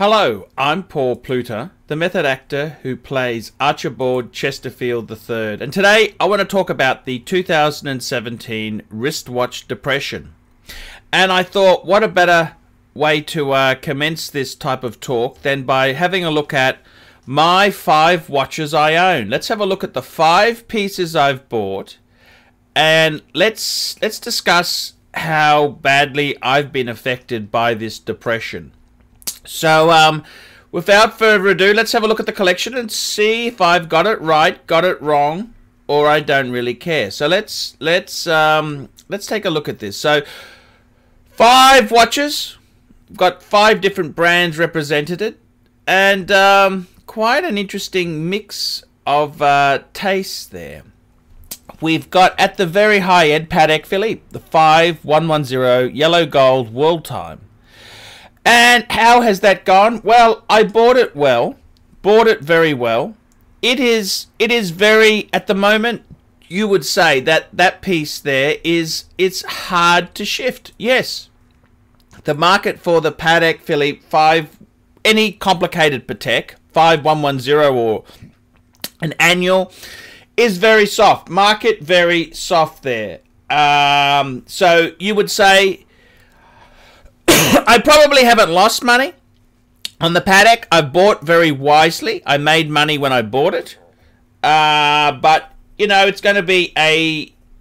Hello, I'm Paul Pluta, the method actor who plays Archibald Chesterfield III, and today I want to talk about the 2017 wristwatch depression. And I thought, what a better way to commence this type of talk than by having a look at my 5 watches I own. Let's have a look at the 5 pieces I've bought, and let's discuss how badly I've been affected by this depression. So, without further ado, let's have a look at the collection and see if I've got it right, got it wrong, or I don't really care. So let's take a look at this. So, 5 watches, got 5 different brands represented, and quite an interesting mix of tastes there. We've got at the very high end Patek Philippe, the 5110 yellow gold world time. And how has that gone? Well, I bought it very well. It is very, at the moment, you would say that piece there it's hard to shift. Yes, the market for the Patek Philippe any complicated Patek 5110 or an annual is very soft. Market very soft there. So you would say I probably haven't lost money on the Patek. I bought very wisely. I made money when I bought it. But, you know, it's going to be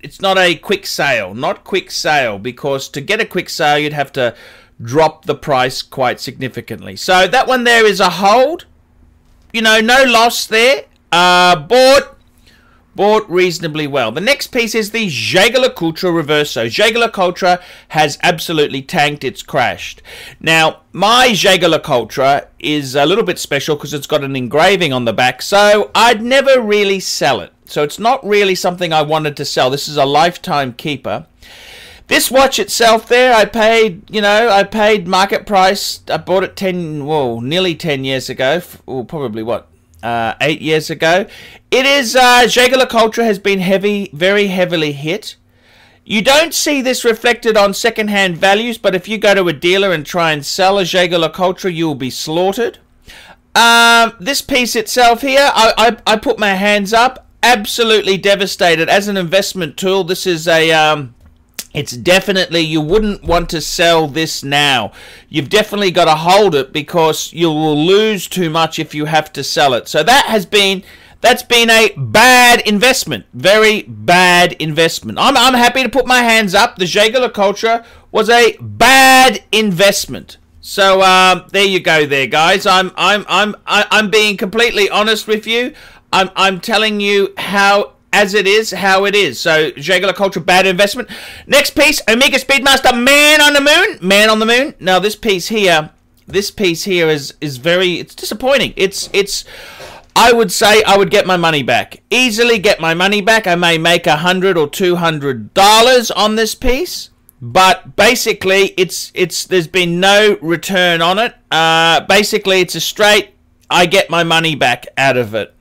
it's not a quick sale. Not quick sale, because to get a quick sale, you'd have to drop the price quite significantly. So that one there is a hold. You know, no loss there. Bought reasonably well. The next piece is the Jaeger-LeCoultre Reverso. Jaeger-LeCoultre has absolutely tanked. It's crashed. Now, my Jaeger-LeCoultre is a little bit special because it's got an engraving on the back, so I'd never really sell it. So it's not really something I wanted to sell. This is a lifetime keeper. This watch itself there, I paid market price. I bought it nearly 10 years ago. Well, probably what? 8 years ago. It is Jaeger-LeCoultre has been very heavily hit. You don't see this reflected on second-hand values, but if you go to a dealer and try and sell a Jaeger-LeCoultre, you will be slaughtered. This piece itself here, I put my hands up. Absolutely devastated. As an investment tool, this is it's definitely, you wouldn't want to sell this now. You've definitely got to hold it because you will lose too much if you have to sell it. So that's been a bad investment. Very bad investment. I'm happy to put my hands up. The Jaeger-LeCoultre was a bad investment. So there you go there, guys. I'm being completely honest with you. I'm telling you how it is. So Jaeger-LeCoultre, bad investment. Next piece, Omega Speedmaster, Man on the Moon. Man on the Moon. Now this piece here is very, it's disappointing. It's I would say I would get my money back. Easily get my money back. I may make $100 or $200 on this piece, but basically there's been no return on it. Basically it's a straight, I get my money back out of it.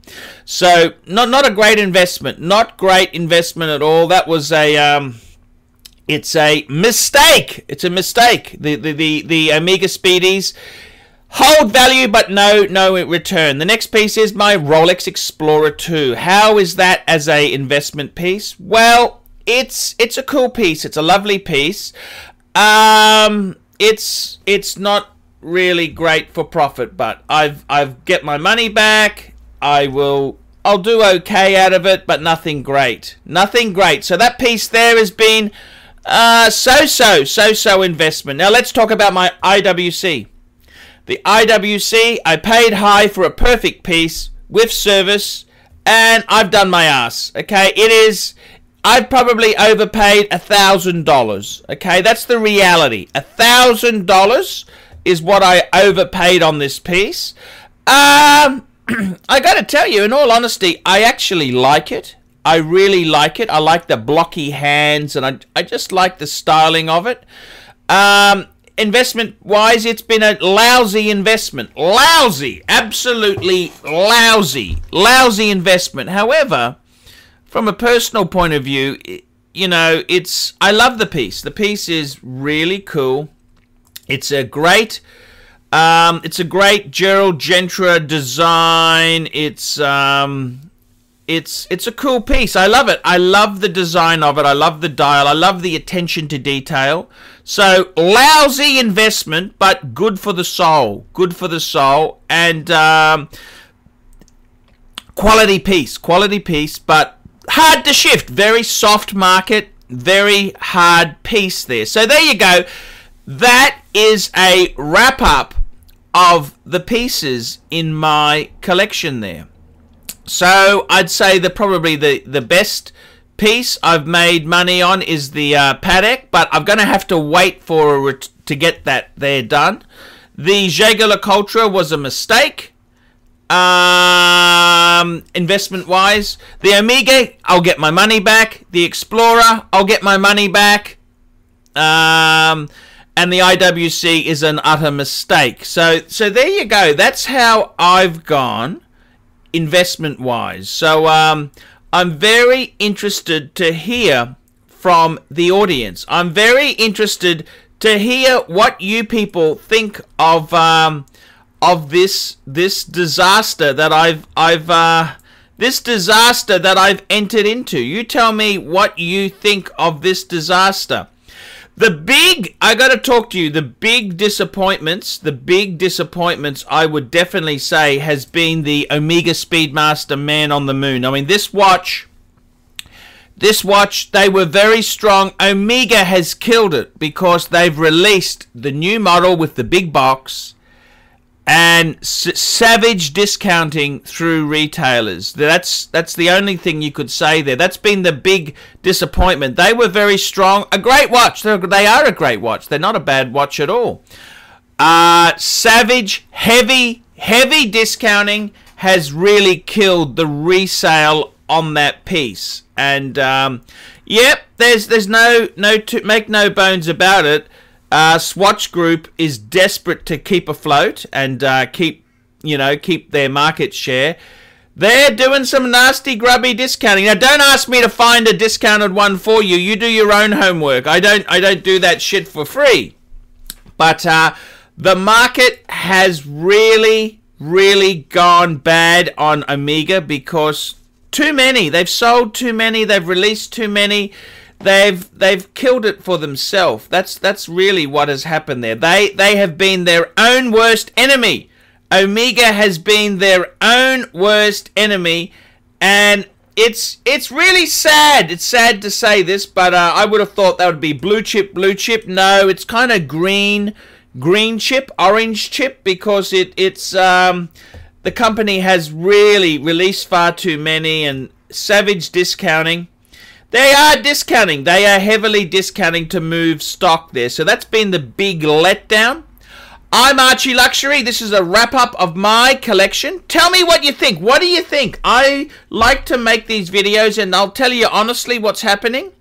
So not a great investment. Not great investment at all. That was it's a mistake. It's a mistake. The Omega Speedies hold value but no return. The next piece is my Rolex Explorer 2. How is that as a investment piece? Well, it's a cool piece. It's a lovely piece. It's not really great for profit, but I've get my money back. I'll do okay out of it, but nothing great. Nothing great. So that piece there has been so investment. Now let's talk about my IWC. The IWC, I paid high for a perfect piece with service, and I've done my ass. Okay, I've probably overpaid $1,000. Okay, that's the reality. $1,000 is what I overpaid on this piece. I gotta tell you, in all honesty, I actually like it. I really like it. I like the blocky hands, and I just like the styling of it. Investment-wise, it's been a lousy investment. Lousy. Absolutely lousy. Lousy investment. However, from a personal point of view, you know, I love the piece. The piece is really cool. It's a great It's a great Gerald Genta design. It's a cool piece. I love it. I love the design of it. I love the dial. I love the attention to detail. So lousy investment, but good for the soul. Good for the soul. And quality piece. Quality piece, but hard to shift. Very soft market. Very hard piece there. So there you go. That is a wrap up of the pieces in my collection there. So I'd say that probably the best piece I've made money on is the Patek, but I'm going to have to wait for to get that there done. The Jaeger-LeCoultre was a mistake. Investment wise, the Omega, I'll get my money back. The Explorer, I'll get my money back. And the IWC is an utter mistake. So there you go. That's how I've gone investment wise. So I'm very interested to hear from the audience. I'm very interested to hear what you people think of this disaster that I've entered into. You tell me what you think of this disaster. I got to talk to you, the big disappointments I would definitely say has been the Omega Speedmaster Man on the Moon. I mean, this watch, they were very strong. Omega has killed it because they've released the new model with the big box and savage discounting through retailers. That's the only thing you could say there. That's been the big disappointment. They were very strong. A great watch. They are a great watch. They're not a bad watch at all. Savage, heavy discounting has really killed the resale on that piece. And yep, there's make no bones about it. Swatch Group is desperate to keep afloat and keep their market share. They're doing some nasty grubby discounting. Now, don't ask me to find a discounted one for you. You do your own homework. I don't do that shit for free. But the market has really gone bad on Omega because too many. They've sold too many. They've released too many. They've killed it for themselves. That's really what has happened there. They have been their own worst enemy. Omega has been their own worst enemy, and it's really sad. It's sad to say this, but I would have thought that would be blue chip. No, it's kind of green chip, orange chip, because it's the company has really released far too many and savage discounting. They are discounting. They are heavily discounting to move stock there. So that's been the big letdown. I'm Archie Luxury. This is a wrap-up of my collection. Tell me what you think. What do you think? I like to make these videos, and I'll tell you honestly what's happening.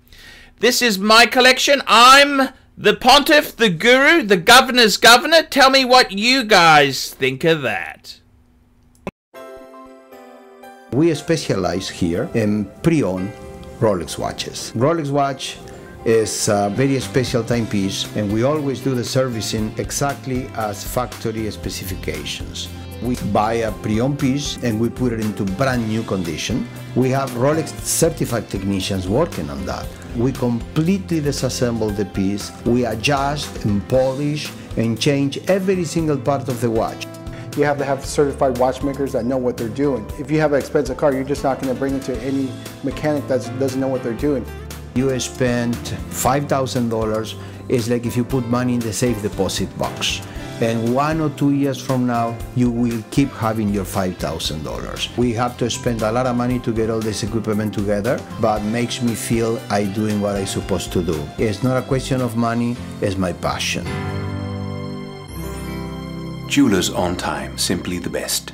This is my collection. I'm the pontiff, the guru, the governor's governor. Tell me what you guys think of that. We specialize here in pre-owned Rolex watches. Rolex watch is a very special timepiece, and we always do the servicing exactly as factory specifications. We buy a pre-owned piece and we put it into brand new condition. We have Rolex certified technicians working on that. We completely disassemble the piece. We adjust and polish and change every single part of the watch. You have to have certified watchmakers that know what they're doing. If you have an expensive car, you're just not going to bring it to any mechanic that doesn't know what they're doing. You spend $5,000, it's like if you put money in the safe deposit box. And 1 or 2 years from now, you will keep having your $5,000. We have to spend a lot of money to get all this equipment together, but makes me feel I'm doing what I'm supposed to do. It's not a question of money, it's my passion. Jewelers on time, simply the best.